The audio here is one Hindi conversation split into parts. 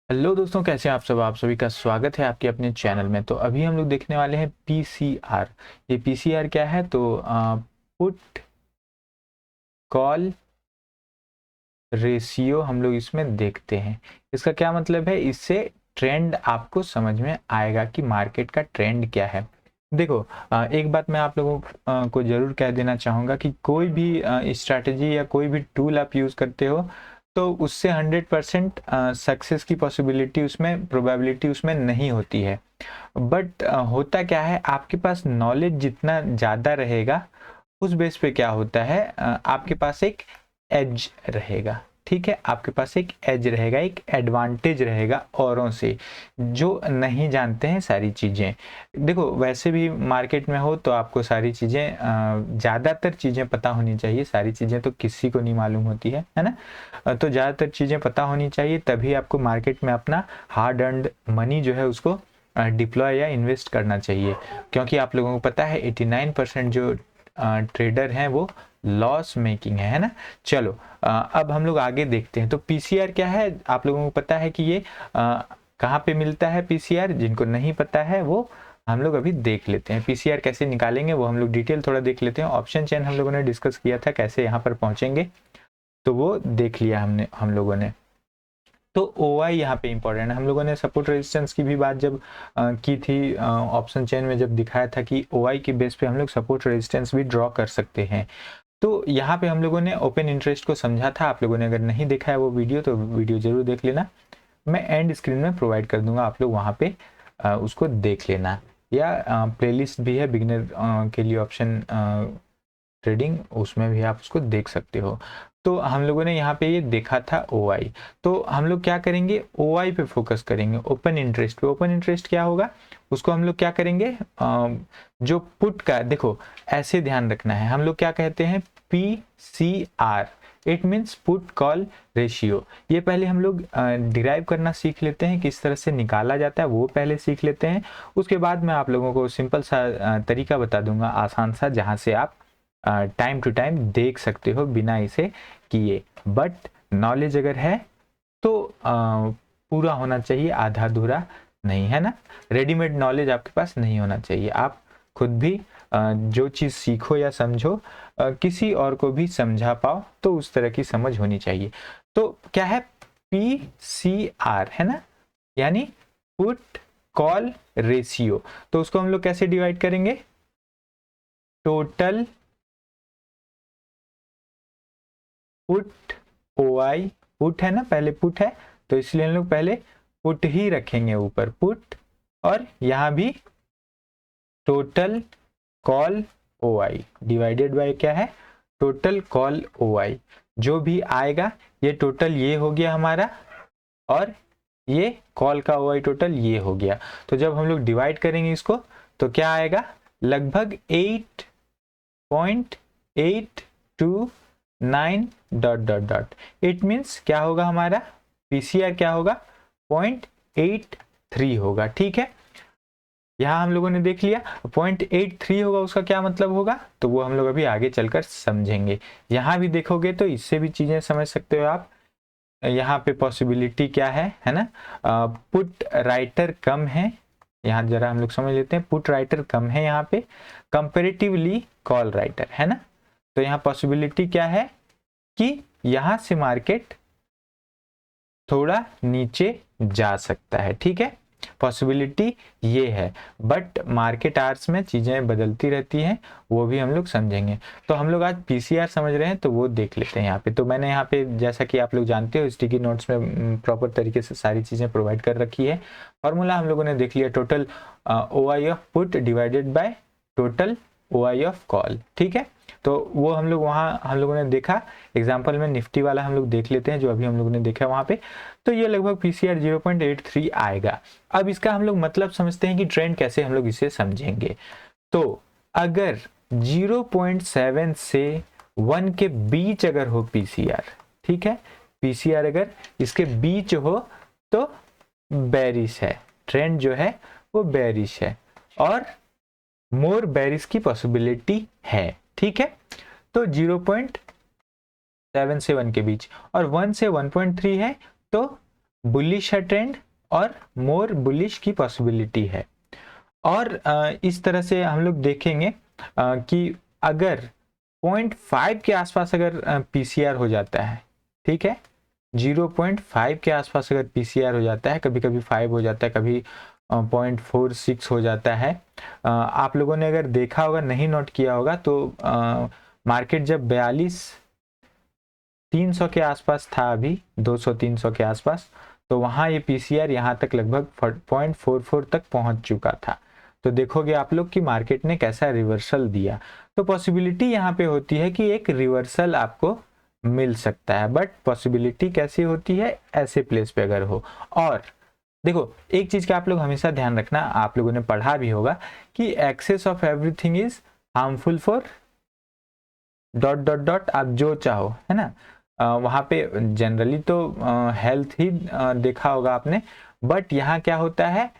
हेलो दोस्तों, कैसे हैं आप सब। आप सभी का स्वागत है आपके अपने चैनल में। तो अभी हम लोग देखने वाले हैं पीसीआर। ये पीसीआर क्या है? तो पुट कॉल रेशियो हम लोग इसमें देखते हैं। इसका क्या मतलब है? इससे ट्रेंड आपको समझ में आएगा कि मार्केट का ट्रेंड क्या है। देखो, एक बात मैं आप लोगों को जरूर कह देना चाहूँगा कि कोई भी स्ट्रैटेजी या कोई भी टूल आप यूज़ करते हो तो उससे 100% सक्सेस की पॉसिबिलिटी उसमें, प्रोबेबिलिटी उसमें नहीं होती है। बट होता क्या है, आपके पास नॉलेज जितना ज़्यादा रहेगा उस बेस पे क्या होता है, आपके पास एक एज रहेगा। ठीक है, आपके पास एक एज रहेगा, एक एडवांटेज रहेगा औरों से जो नहीं जानते हैं सारी चीज़ें। देखो, वैसे भी मार्केट में हो तो आपको सारी चीज़ें, ज़्यादातर चीज़ें पता होनी चाहिए। सारी चीज़ें तो किसी को नहीं मालूम होती है ना। तो ज़्यादातर चीज़ें पता होनी चाहिए, तभी आपको मार्केट में अपना हार्ड अर्नड मनी जो है उसको डिप्लॉय या इन्वेस्ट करना चाहिए। क्योंकि आप लोगों को पता है 89% जो ट्रेडर हैं वो लॉस मेकिंग है ना। चलो, अब हम लोग आगे देखते हैं। तो पीसीआर क्या है? आप लोगों को पता है कि ये कहाँ पे मिलता है पीसीआर? जिनको नहीं पता है वो हम लोग अभी देख लेते हैं। पीसीआर कैसे निकालेंगे वो हम लोग डिटेल थोड़ा देख लेते हैं। ऑप्शन चेन हम लोगों ने डिस्कस किया था कैसे यहाँ पर पहुंचेंगे, तो वो देख लिया हम लोगों ने। तो ओ आई यहाँ पे इंपॉर्टेंट है। हम लोगों ने सपोर्ट रेजिस्टेंस की भी बात जब की थी, ऑप्शन चेन में जब दिखाया था कि ओ आई के बेस पे हम लोग सपोर्ट रेजिस्टेंस भी ड्रॉ कर सकते हैं। तो यहाँ पे हम लोगों ने ओपन इंटरेस्ट को समझा था। आप लोगों ने अगर नहीं देखा है वो वीडियो तो वीडियो जरूर देख लेना। मैं एंड स्क्रीन में प्रोवाइड कर दूंगा, आप लोग वहाँ पे उसको देख लेना। या प्लेलिस्ट भी है बिगिनर के लिए, ऑप्शन ट्रेडिंग, उसमें भी आप उसको देख सकते हो। तो हम लोगों ने यहाँ पे ये देखा था ओ आई। तो हम लोग क्या करेंगे, ओ आई पे फोकस करेंगे, ओपन इंटरेस्ट पे। ओपन इंटरेस्ट क्या होगा उसको हम लोग क्या करेंगे, जो पुट का, देखो ऐसे ध्यान रखना है, हम लोग क्या कहते हैं, P C R, it means put call ratio. ये पहले हम लोग डिराइव करना सीख लेते हैं, किस तरह से निकाला जाता है वो पहले सीख लेते हैं। उसके बाद मैं आप लोगों को सिंपल सा तरीका बता दूंगा, आसान सा, जहाँ से आप टाइम टू टाइम देख सकते हो बिना इसे किए। बट नॉलेज अगर है तो पूरा होना चाहिए, आधा अधूरा नहीं, है ना। रेडीमेड नॉलेज आपके पास नहीं होना चाहिए। आप खुद भी जो चीज़ सीखो या समझो, किसी और को भी समझा पाओ, तो उस तरह की समझ होनी चाहिए। तो क्या है, पी सी आर है ना, यानी पुट कॉल रेशियो। तो उसको हम लोग कैसे डिवाइड करेंगे, टोटल पुट ओ आई, पुट है ना, पहले पुट है तो इसलिए हम लोग पहले पुट ही रखेंगे ऊपर, पुट। और यहां भी total call O I divided by क्या है, टोटल कॉल ओ आई। जो भी आएगा ये टोटल ये हो गया हमारा, और ये कॉल का ओ आई टोटल ये हो गया। तो जब हम लोग डिवाइड करेंगे इसको तो क्या आएगा, लगभग 8.829 dot dot dot. It means क्या होगा हमारा, पीसीआर क्या होगा, 0.83 होगा। ठीक है, यहां हम लोगों ने देख लिया 0.83 होगा, उसका क्या मतलब होगा तो वो हम लोग अभी आगे चलकर समझेंगे। यहां भी देखोगे तो इससे भी चीजें समझ सकते हो आप। यहाँ पे पॉसिबिलिटी क्या है ना, पुट राइटर कम है। यहाँ जरा हम लोग समझ लेते हैं, पुट राइटर कम है यहाँ पे कंपेरेटिवली कॉल राइटर, है ना। तो यहाँ पॉसिबिलिटी क्या है कि यहाँ से मार्केट थोड़ा नीचे जा सकता है। ठीक है, पॉसिबिलिटी ये है। बट मार्केट आवर्स में चीज़ें बदलती रहती हैं, वो भी हम लोग समझेंगे। तो हम लोग आज पीसीआर समझ रहे हैं तो वो देख लेते हैं यहाँ पे। तो मैंने यहाँ पे, जैसा कि आप लोग जानते हो, स्टिकी नोट्स में प्रॉपर तरीके से सारी चीज़ें प्रोवाइड कर रखी है। फॉर्मूला हम लोगों ने देख लिया, total O I of put divided by total O I of call. ठीक है, तो वो हम लोग वहाँ हम लोगों ने देखा। एग्जाम्पल में निफ्टी वाला हम लोग देख लेते हैं जो अभी हम लोगों ने देखा वहाँ पे। तो ये लगभग पीसीआर 0.83 आएगा। अब इसका हम लोग मतलब समझते हैं कि ट्रेंड कैसे हम लोग इसे समझेंगे। तो अगर 0.7 से 1 के बीच अगर हो पीसीआर, ठीक है, पीसीआर अगर इसके बीच हो तो बेरिश है, ट्रेंड जो है वो बेरिश है, और मोर बेरिश की पॉसिबिलिटी है। ठीक है, तो 0.7 से 1 के बीच, और 1 से 1.3 है तो बुलिश है ट्रेंड और मोर बुलिश की पॉसिबिलिटी है। और इस तरह से हम लोग देखेंगे कि अगर 0.5 के आसपास अगर पीसीआर हो जाता है, ठीक है, 0.5 के आसपास अगर पीसीआर हो जाता है, कभी कभी 5 हो जाता है, कभी 0.46 हो जाता है। आप लोगों ने अगर देखा होगा, नहीं नोट किया होगा तो मार्केट जब 42,300 के आसपास था, अभी 200-300 के आसपास, तो वहाँ ये पीसीआर यहाँ तक लगभग 0.44 तक पहुँच चुका था। तो देखोगे आप लोग कि मार्केट ने कैसा रिवर्सल दिया। तो पॉसिबिलिटी यहाँ पे होती है कि एक रिवर्सल आपको मिल सकता है, बट पॉसिबिलिटी कैसी होती है, ऐसे प्लेस पे अगर हो। और देखो एक चीज का आप लोग हमेशा ध्यान रखना, आप लोगों ने पढ़ा भी होगा कि excess of everything is harmful for dot dot dot, आप जो चाहो, है ना। वहाँ पे जनरली तो हेल्थ ही देखा होगा आपने, बट यहाँ क्या होता है,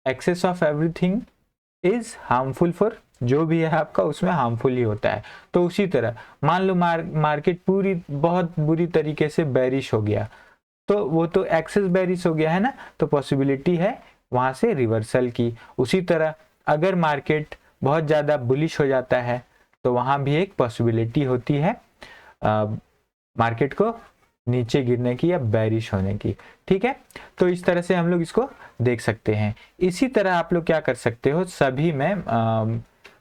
excess of everything is harmful for, जो भी है आपका उसमें हार्मफुल ही होता है। तो उसी तरह मान लो मार्केट पूरी बहुत बुरी तरीके से बेरिश हो गया, तो वो तो एक्सेस बेरिश हो गया है ना, तो पॉसिबिलिटी है वहां से रिवर्सल की। उसी तरह अगर मार्केट बहुत ज़्यादा बुलिश हो जाता है तो वहां भी एक पॉसिबिलिटी होती है मार्केट को नीचे गिरने की या बेरिश होने की, ठीक है। तो इस तरह से हम लोग इसको देख सकते हैं। इसी तरह आप लोग क्या कर सकते हो, सभी में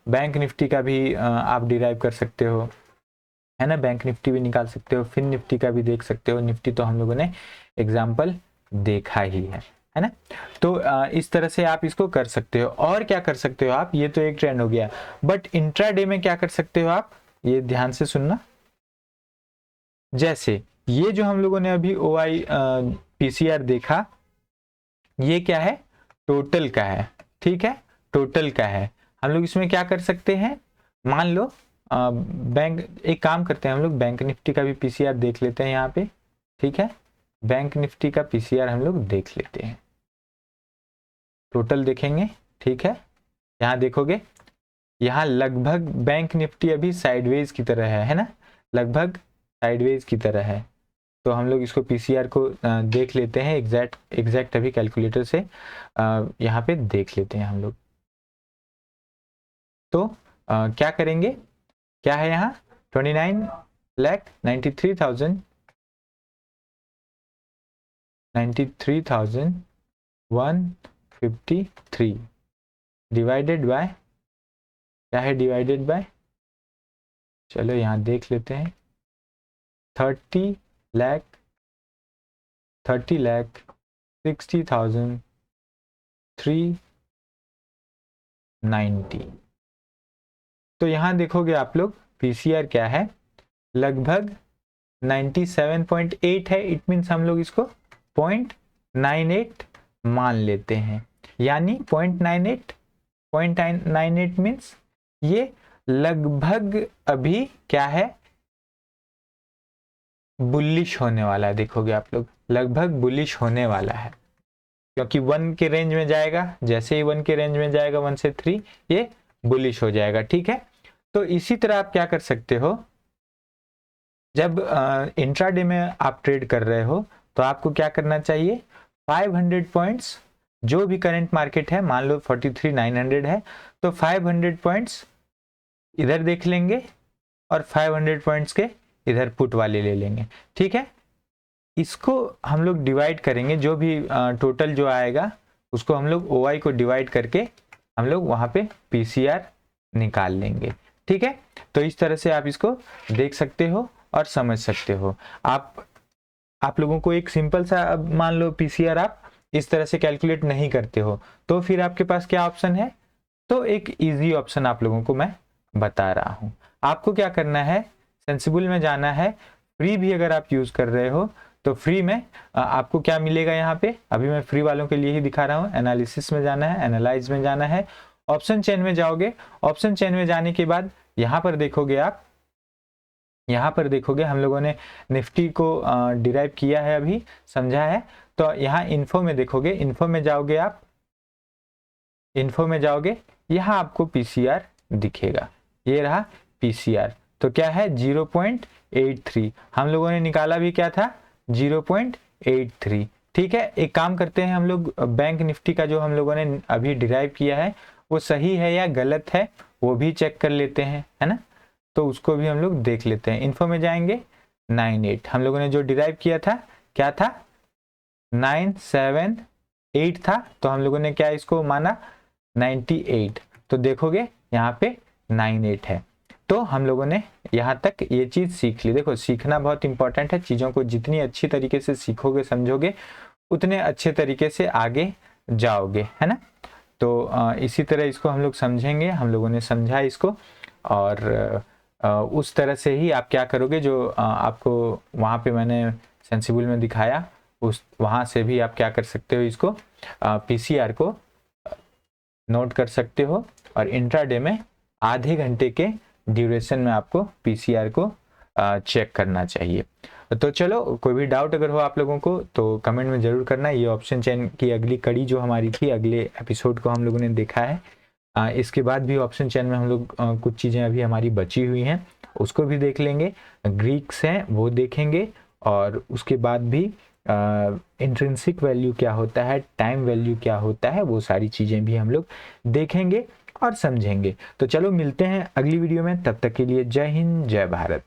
बैंक निफ्टी का भी आप डिराइव कर सकते हो, है ना। बैंक निफ्टी भी निकाल सकते हो, फिन निफ्टी का भी देख सकते हो। निफ्टी तो हम लोगों ने एग्जाम्पल देखा ही है ना। तो इस तरह से आप इसको कर सकते हो। और क्या कर सकते हो आप, ये तो एक ट्रेंड हो गया, बट इंट्राडे में क्या कर सकते हो आप, ये ध्यान से सुनना। जैसे ये जो हम लोगों ने अभी OI पीसीआर देखा, ये क्या है, टोटल का है, ठीक है, टोटल का है। हम लोग इसमें क्या कर सकते हैं, मान लो बैंक, एक काम करते हैं हम लोग, बैंक निफ्टी का भी पीसीआर देख लेते हैं यहाँ पे, ठीक है। बैंक निफ्टी का पीसीआर हम लोग देख लेते हैं, टोटल देखेंगे, ठीक है। यहाँ देखोगे, यहाँ लगभग बैंक निफ्टी अभी साइडवेज की तरह है ना, लगभग साइडवेज की तरह है। तो हम लोग इसको पीसीआर को देख लेते हैं, एग्जैक्ट अभी कैलकुलेटर से यहाँ पे देख लेते हैं हम लोग। तो क्या करेंगे, क्या है यहाँ 29,93,153 डिवाइडेड बाय, क्या है डिवाइडेड बाय, चलो यहाँ देख लेते हैं, 30,60,390। तो यहाँ देखोगे आप लोग पीसीआर क्या है, लगभग 97.8 है। इट मीन्स हम लोग इसको 0.98 मान लेते हैं, यानी 0.98 मीन्स ये लगभग अभी क्या है, बुलिश होने वाला है। देखोगे आप लोग लगभग बुलिश होने वाला है, क्योंकि 1 के रेंज में जाएगा, जैसे ही 1 के रेंज में जाएगा 1 से 3 ये बुलिश हो जाएगा, ठीक है। तो इसी तरह आप क्या कर सकते हो, जब इंट्राडे में आप ट्रेड कर रहे हो तो आपको क्या करना चाहिए, 500 पॉइंट्स, जो भी करंट मार्केट है, मान लो 43,900 है, तो 500 पॉइंट्स इधर देख लेंगे और 500 पॉइंट्स के इधर पुट वाले ले लेंगे, ठीक है। इसको हम लोग डिवाइड करेंगे, जो भी टोटल जो आएगा उसको हम लोग OI को डिवाइड करके हम लोग वहां पे पीसीआर निकाल लेंगे, ठीक है। तो इस तरह से आप इसको देख सकते हो और समझ सकते हो। आप लोगों को एक सिंपल सा, अब मान लो पीसीआर आप इस तरह से कैलकुलेट नहीं करते हो, तो फिर आपके पास क्या ऑप्शन है, तो एक इजी ऑप्शन आप लोगों को मैं बता रहा हूं। आपको क्या करना है, सेंसिबल में जाना है। फ्री भी अगर आप यूज कर रहे हो तो फ्री में आपको क्या मिलेगा, यहाँ पे अभी मैं फ्री वालों के लिए ही दिखा रहा हूँ। एनालिसिस में जाना है, एनालाइज में जाना है, ऑप्शन चेन में जाओगे। ऑप्शन चेन में जाने के बाद यहाँ पर देखोगे आप, यहाँ पर देखोगे हम लोगों ने निफ्टी को डिराइव किया है, अभी समझा है। तो यहाँ इन्फो में देखोगे, इन्फो में जाओगे आप, इन्फो में जाओगे, यहाँ आपको पीसीआर दिखेगा, ये रहा पीसीआर। तो क्या है 0.83, हम लोगों ने निकाला भी क्या था 0.83, ठीक है, एक काम करते हैं हम लोग, बैंक निफ्टी का जो हम लोगों ने अभी डिराइव किया है वो सही है या गलत है वो भी चेक कर लेते हैं, है ना। तो उसको भी हम लोग देख लेते हैं। इन्फो में जाएंगे, 98 हम लोगों ने जो डिराइव किया था क्या था, 978 था, तो हम लोगों ने क्या इसको माना 98। तो देखोगे यहाँ पे 98 है। तो हम लोगों ने यहाँ तक ये चीज़ सीख ली। देखो सीखना बहुत इंपॉर्टेंट है, चीज़ों को जितनी अच्छी तरीके से सीखोगे समझोगे उतने अच्छे तरीके से आगे जाओगे, है ना। तो इसी तरह इसको हम लोग समझेंगे, हम लोगों ने समझा इसको, और उस तरह से ही आप क्या करोगे, जो आपको वहाँ पे मैंने सेंसिबल में दिखाया उस वहाँ से भी आप क्या कर सकते हो, इसको पीसीआर को नोट कर सकते हो, और इंट्राडे में आधे घंटे के ड्यूरेशन में आपको पीसीआर को चेक करना चाहिए। तो चलो, कोई भी डाउट अगर हो आप लोगों को तो कमेंट में ज़रूर करना। ये ऑप्शन चेन की अगली कड़ी जो हमारी थी, अगले एपिसोड को हम लोगों ने देखा है। इसके बाद भी ऑप्शन चेन में हम लोग कुछ चीज़ें अभी हमारी बची हुई हैं उसको भी देख लेंगे, ग्रीक्स हैं वो देखेंगे, और उसके बाद भी इंट्रिंसिक वैल्यू क्या होता है, टाइम वैल्यू क्या होता है, वो सारी चीज़ें भी हम लोग देखेंगे और समझेंगे। तो चलो मिलते हैं अगली वीडियो में, तब तक के लिए जय हिंद जय भारत।